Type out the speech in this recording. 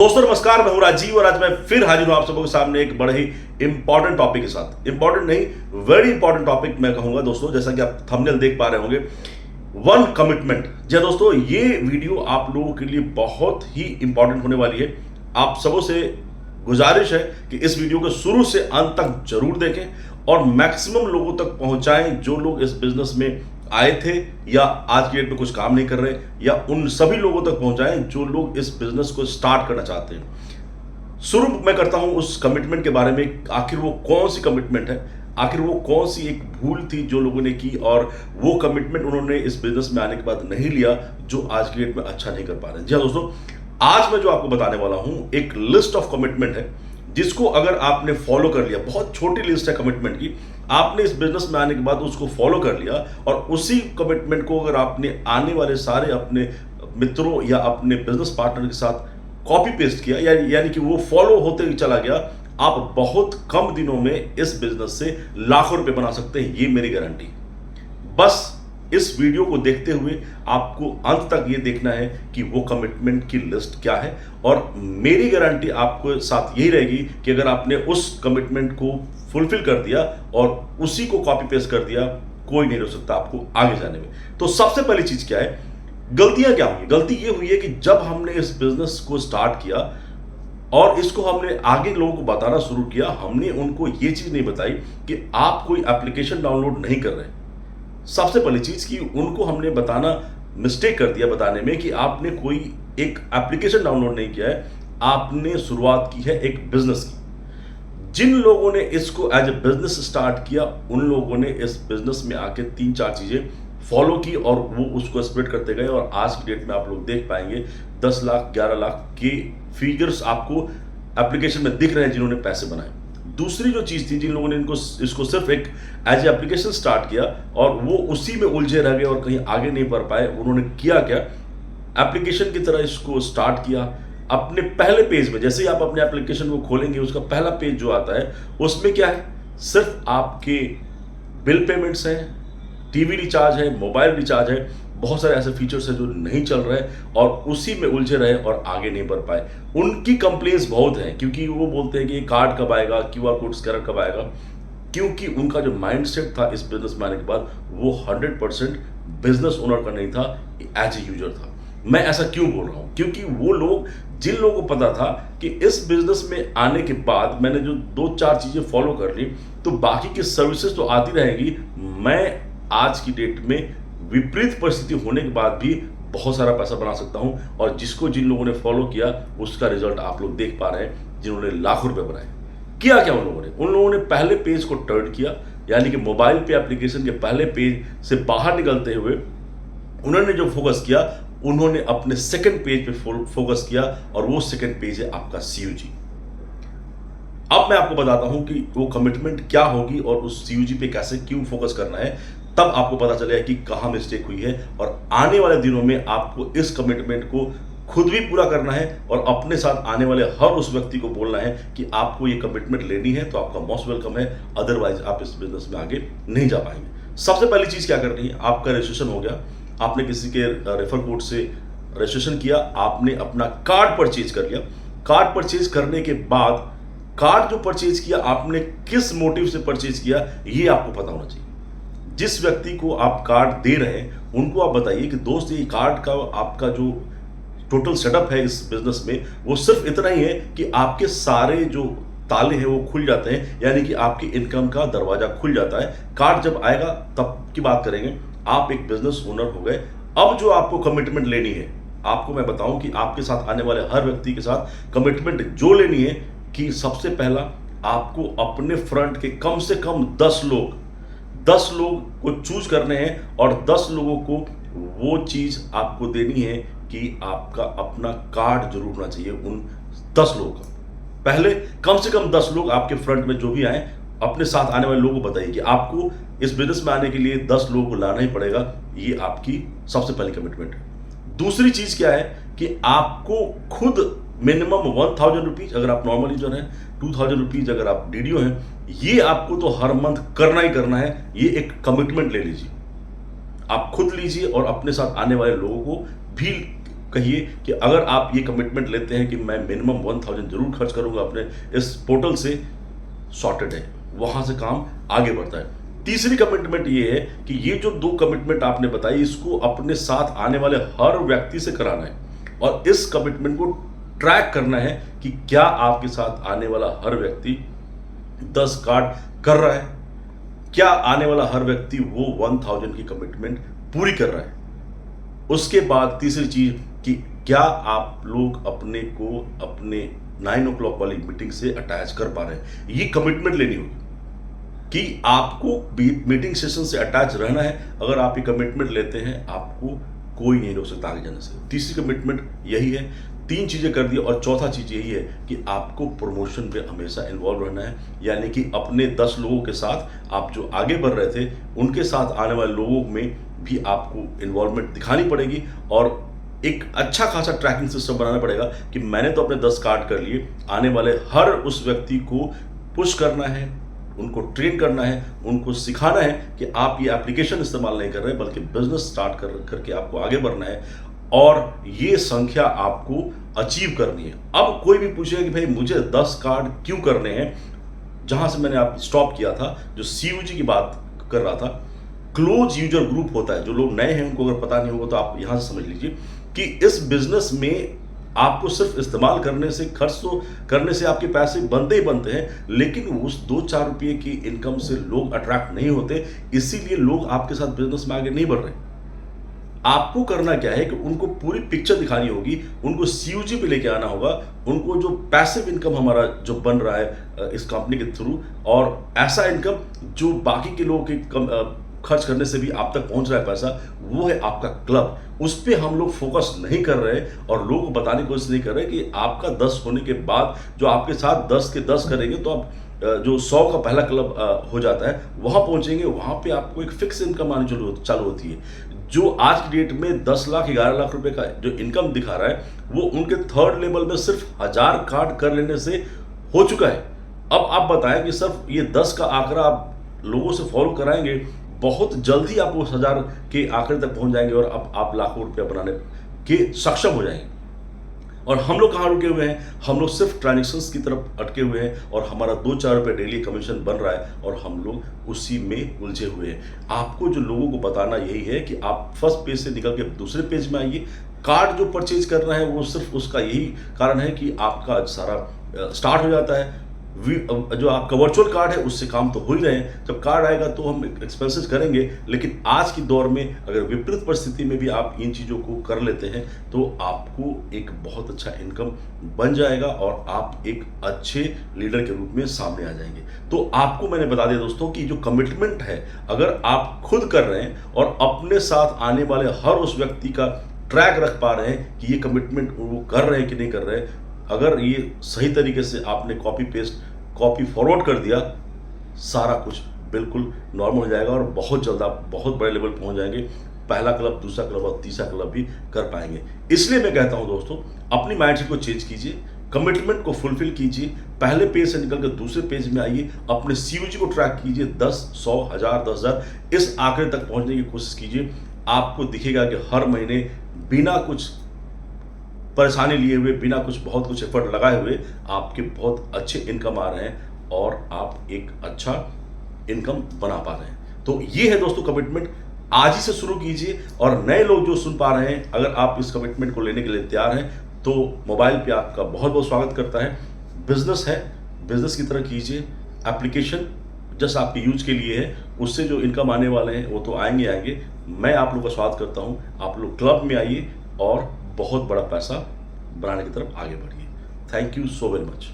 दोस्तों नमस्कार, मैं हूं राजीव और आज मैं फिर हाजिर हूं आप सबों के सामने एक बड़े ही इंपॉर्टेंट टॉपिक के साथ। इंपॉर्टेंट नहीं, वेरी इंपॉर्टेंट टॉपिक मैं कहूंगा दोस्तों, जैसा कि आप थंबनेल देख पा रहे होंगे, वन कमिटमेंट। जी हाँ दोस्तों, ये वीडियो आप लोगों के लिए बहुत ही इंपॉर्टेंट होने वाली है। आप सबों से गुजारिश है कि इस वीडियो को शुरू से अंत तक जरूर देखें और मैक्सिमम लोगों तक पहुंचाएं जो लोग इस बिजनेस में आए थे या आज की डेट में कुछ काम नहीं कर रहे, या उन सभी लोगों तक पहुंचाएं जो लोग इस बिजनेस को स्टार्ट करना चाहते हैं। शुरू मैं करता हूं उस कमिटमेंट के बारे में। आखिर वो कौन सी कमिटमेंट है, आखिर वो कौन सी एक भूल थी जो लोगों ने की और वो कमिटमेंट उन्होंने इस बिजनेस में आने के बाद नहीं लिया, जो आज की डेट में अच्छा नहीं कर पा रहे हैं। जी हाँ दोस्तों, आज मैं जो आपको बताने वाला हूं एक लिस्ट ऑफ कमिटमेंट है जिसको अगर आपने फॉलो कर लिया, बहुत छोटी लिस्ट है कमिटमेंट की, आपने इस बिजनेस में आने के बाद उसको फॉलो कर लिया और उसी कमिटमेंट को अगर आपने आने वाले सारे अपने मित्रों या अपने बिजनेस पार्टनर के साथ कॉपी पेस्ट किया, यानी कि वो फॉलो होते ही चला गया, आप बहुत कम दिनों में इस बिजनेस से लाखों रुपए बना सकते हैं। ये मेरी गारंटी। बस इस वीडियो को देखते हुए आपको अंत तक ये देखना है कि वो कमिटमेंट की लिस्ट क्या है, और मेरी गारंटी आपको साथ यही रहेगी कि अगर आपने उस कमिटमेंट को फुलफिल कर दिया और उसी को कॉपी पेस्ट कर दिया, कोई नहीं रोक सकता आपको आगे जाने में। तो सबसे पहली चीज क्या है, गलतियां क्या हुई? गलती ये हुई है कि जब हमने इस बिजनेस को स्टार्ट किया और इसको हमने आगे लोगों को बताना शुरू किया, हमने उनको ये चीज नहीं बताई कि आप कोई एप्लीकेशन डाउनलोड नहीं कर रहे। सबसे पहली चीज कि उनको हमने बताना मिस्टेक कर दिया बताने में कि आपने कोई एक एप्लीकेशन डाउनलोड नहीं किया है, आपने शुरुआत की है एक बिजनेस की। जिन लोगों ने इसको एज ए बिजनेस स्टार्ट किया, उन लोगों ने इस बिजनेस में आके 3-4 चीजें फॉलो की और वो उसको स्प्रेड करते गए, और आज की डेट में आप लोग देख पाएंगे 10 लाख 11 लाख के फिगर्स आपको एप्लीकेशन में दिख रहे हैं जिन्होंने पैसे बनाए। दूसरी जो चीज थी, जिन लोगों ने इसको सिर्फ एक एज ए एप्लीकेशन स्टार्ट किया और वो उसी में उलझे रह गए और कहीं आगे नहीं बढ़ पाए, उन्होंने किया क्या, एप्लीकेशन की तरह इसको स्टार्ट किया। अपने पहले पेज में, जैसे ही आप अपने एप्लीकेशन को खोलेंगे, उसका पहला पेज जो आता है उसमें क्या है, सिर्फ आपके बिल पेमेंट्स हैं, टीवी रिचार्ज है, मोबाइल रिचार्ज है, बहुत सारे ऐसे फीचर्स हैं जो नहीं चल रहे और उसी में उलझे रहे और आगे नहीं बढ़ पाए। उनकी कंप्लेंट्स बहुत हैं, क्योंकि वो बोलते हैं कि कार्ड कब आएगा, क्यूआर कोड स्कैनर कब आएगा, क्योंकि उनका जो माइंडसेट था इस बिजनेस में आने के बाद, वो 100% बिजनेस ओनर का नहीं था, एज ए यूजर था। मैं ऐसा क्यों बोल रहा हूं? क्योंकि वो लोग, जिन लोगों को पता था कि इस बिजनेस में आने के बाद मैंने जो 2-4 चीजें फॉलो कर ली, तो बाकी की सर्विसेज तो आती रहेंगी, मैं आज की डेट में विपरीत परिस्थिति होने के बाद भी बहुत सारा पैसा बना सकता हूं। और जिन लोगों ने फॉलो किया, उसका रिजल्ट आप लोग देख पा रहे हैं, जिन्होंने लाखों रुपए बनाए। किया क्या उन लोगों ने पहले पेज को टर्न किया, यानी कि मोबाइल पे एप्लीकेशन के पहले पेज से बाहर निकलते हुए उन्होंने जो फोकस किया, उन्होंने अपने सेकंड पेज पे फोकस किया, और वो सेकंड पेज है आपका सीयूजी। अब मैं आपको बताता हूं कि वो कमिटमेंट क्या होगी और उस सीयूजी पे कैसे क्यों फोकस करना है, तब आपको पता चलेगा कि कहां मिस्टेक हुई है। और आने वाले दिनों में आपको इस कमिटमेंट को खुद भी पूरा करना है और अपने साथ आने वाले हर उस व्यक्ति को बोलना है कि आपको ये कमिटमेंट लेनी है, तो आपका मोस्ट वेलकम है, अदरवाइज आप इस बिजनेस में आगे नहीं जा पाएंगे। सबसे पहली चीज क्या करनी है, आपका रजिस्ट्रेशन हो गया, आपने किसी के रेफर कोड से रजिस्ट्रेशन किया, आपने अपना कार्ड परचेज कर लिया। कार्ड परचेज करने के बाद, कार्ड जो परचेज किया आपने किस मोटिव से परचेज किया, ये आपको पता होना चाहिए। जिस व्यक्ति को आप कार्ड दे रहे हैं, उनको आप बताइए कि दोस्त, ये कार्ड का आपका जो टोटल सेटअप है इस बिजनेस में, वो सिर्फ इतना ही है कि आपके सारे जो ताले हैं वो खुल जाते हैं, यानी कि आपकी इनकम का दरवाजा खुल जाता है। कार्ड जब आएगा तब की बात करेंगे, आप एक बिजनेस ओनर हो गए। अब जो आपको कमिटमेंट लेनी है, आपको मैं बताऊं कि आपके साथ आने वाले हर व्यक्ति के साथ कमिटमेंट जो लेनी है, कि सबसे पहला आपको अपने फ्रंट के कम से कम 10 लोग को चूज करने हैं, और 10 लोगों को वो चीज आपको देनी है कि आपका अपना कार्ड जरूर होना चाहिए उन 10 लोगों का। पहले कम से कम 10 लोग आपके फ्रंट में जो भी आए, अपने साथ आने वाले लोगों को बताइए कि आपको इस बिजनेस में आने के लिए 10 लोगों को लाना ही पड़ेगा। ये आपकी सबसे पहली कमिटमेंट है। दूसरी चीज क्या है कि आपको खुद मिनिमम 1000 रुपीज, अगर आप नॉर्मल यूजर हैं, 2000 रुपीज अगर आप डीडीओ हैं, ये आपको तो हर मंथ करना ही करना है। ये एक कमिटमेंट ले लीजिए, आप खुद लीजिए और अपने साथ आने वाले लोगों को भी कहिए कि अगर आप ये कमिटमेंट लेते हैं कि मैं मिनिमम 1000 जरूर खर्च करूंगा अपने इस पोर्टल से, सॉर्टेड है, वहां से काम आगे बढ़ता है। तीसरी कमिटमेंट ये है कि ये जो 2 कमिटमेंट आपने बताई, इसको अपने साथ आने वाले हर व्यक्ति से कराना है और इस कमिटमेंट को ट्रैक करना है कि क्या आपके साथ आने वाला हर व्यक्ति 10 कार्ड कर रहा है, क्या आने वाला हर व्यक्ति वो 1000 की कमिटमेंट पूरी कर रहा है। उसके बाद तीसरी चीज कि क्या आप लोग अपने को अपने 9 o'clock वाली मीटिंग से अटैच कर पा रहे हैं। ये कमिटमेंट लेनी होगी कि आपको मीटिंग सेशन से अटैच रहना है। अगर आप ये कमिटमेंट लेते हैं, आपको कोई नहीं रोक सकता आगे जाने से। तीसरी कमिटमेंट यही है। 3 चीजें कर दी और चौथा चीज यही है कि आपको प्रमोशन पे हमेशा इन्वॉल्व रहना है, यानी कि अपने 10 लोगों के साथ आप जो आगे बढ़ रहे थे उनके साथ आने वाले लोगों में भी आपको इन्वॉल्वमेंट दिखानी पड़ेगी और एक अच्छा खासा ट्रैकिंग सिस्टम बनाना पड़ेगा कि मैंने तो अपने 10 कार्ड कर लिए, आने वाले हर उस व्यक्ति को पुश करना है, उनको ट्रेन करना है, उनको सिखाना है कि आप ये एप्लीकेशन इस्तेमाल नहीं कर रहे बल्कि बिजनेस स्टार्ट करके आपको आगे बढ़ना है और ये संख्या आपको अचीव करनी है। अब कोई भी पूछेगा कि भाई मुझे 10 कार्ड क्यों करने हैं, जहां से मैंने आप स्टॉप किया था, जो CUG की बात कर रहा था, क्लोज यूजर ग्रुप होता है। जो लोग नए हैं उनको अगर पता नहीं होगा तो आप यहां से समझ लीजिए कि इस बिजनेस में आपको सिर्फ इस्तेमाल करने से, खर्च तो करने से आपके पैसे बनते ही बनते हैं, लेकिन उस 2-4 रुपये की इनकम से लोग अट्रैक्ट नहीं होते, इसीलिए लोग आपके साथ बिजनेस में आगे नहीं बढ़ रहे। आपको करना क्या है कि उनको पूरी पिक्चर दिखानी होगी, उनको CUG पे लेके आना होगा, उनको जो पैसिव इनकम हमारा जो बन रहा है इस कंपनी के थ्रू, और ऐसा इनकम जो बाकी के लोगों के खर्च करने से भी आप तक पहुंच रहा है पैसा, वो है आपका क्लब। उस पर हम लोग फोकस नहीं कर रहे और लोगों को बताने की कोशिश नहीं कर रहे कि आपका 10 होने के बाद जो आपके साथ 10 के 10 करेंगे तो आप जो 100 का पहला क्लब हो जाता है वहां पहुंचेंगे, वहां पे आपको एक फिक्स इनकम आनी चालू होती है। जो आज की डेट में 10 लाख 11 लाख रुपए का जो इनकम दिखा रहा है वो उनके 3rd लेवल में सिर्फ 1000 कार्ड कर लेने से हो चुका है। अब आप बताएं कि सिर्फ ये 10 का आंकड़ा आप लोगों से फॉलो कराएंगे, बहुत जल्दी आप उस 1000 के आंकड़े तक पहुंच जाएंगे और अब आप लाखों रुपया बनाने के सक्षम हो जाएंगे। और हम लोग कहाँ रुके हुए हैं, हम लोग सिर्फ ट्रांजेक्शन्स की तरफ अटके हुए हैं और हमारा 2-4 रुपये डेली कमीशन बन रहा है और हम लोग उसी में उलझे हुए हैं। आपको जो लोगों को बताना यही है कि आप फर्स्ट पेज से निकल के दूसरे पेज में आइए। कार्ड जो परचेज करना है वो सिर्फ उसका यही कारण है कि आपका सारा स्टार्ट हो जाता है। जो आपका वर्चुअल कार्ड है उससे काम तो हो ही रहे हैं, जब कार्ड आएगा तो हम एक्सपेंसेस करेंगे, लेकिन आज की दौर में अगर विपरीत परिस्थिति में भी आप इन चीज़ों को कर लेते हैं तो आपको एक बहुत अच्छा इनकम बन जाएगा और आप एक अच्छे लीडर के रूप में सामने आ जाएंगे। तो आपको मैंने बता दिया दोस्तों कि जो कमिटमेंट है अगर आप खुद कर रहे हैं और अपने साथ आने वाले हर उस व्यक्ति का ट्रैक रख पा रहे हैं कि ये कमिटमेंट वो कर रहे हैं कि नहीं कर रहे हैं, अगर ये सही तरीके से आपने कॉपी फॉरवर्ड कर दिया, सारा कुछ बिल्कुल नॉर्मल हो जाएगा और बहुत जल्द आप बहुत बड़े लेवल पहुंच जाएंगे। पहला क्लब, दूसरा क्लब और तीसरा क्लब भी कर पाएंगे। इसलिए मैं कहता हूं दोस्तों, अपनी माइंडसेट को चेंज कीजिए, कमिटमेंट को फुलफिल कीजिए, पहले पेज से निकल कर दूसरे पेज में आइए, अपने CUG को ट्रैक कीजिए, 10, 100, 1000, 10,000 इस आंकड़े तक पहुंचने की कोशिश कीजिए। आपको दिखेगा कि हर महीने बिना कुछ परेशानी लिए हुए, बिना बहुत कुछ एफर्ट लगाए हुए आपके बहुत अच्छे इनकम आ रहे हैं और आप एक अच्छा इनकम बना पा रहे हैं। तो ये है दोस्तों कमिटमेंट, आज ही से शुरू कीजिए। और नए लोग जो सुन पा रहे हैं, अगर आप इस कमिटमेंट को लेने के लिए तैयार हैं तो मोबाइल पे आपका बहुत बहुत स्वागत करता है। बिजनेस है, बिजनेस की तरह कीजिए। एप्लीकेशन जस्ट आपके यूज के लिए है, उससे जो इनकम आने वाले हैं वो तो आएंगे। मैं आप लोग का स्वागत करता हूँ, आप लोग क्लब में आइए और बहुत बड़ा पैसा बनाने की तरफ आगे बढ़िए। Thank you so very much.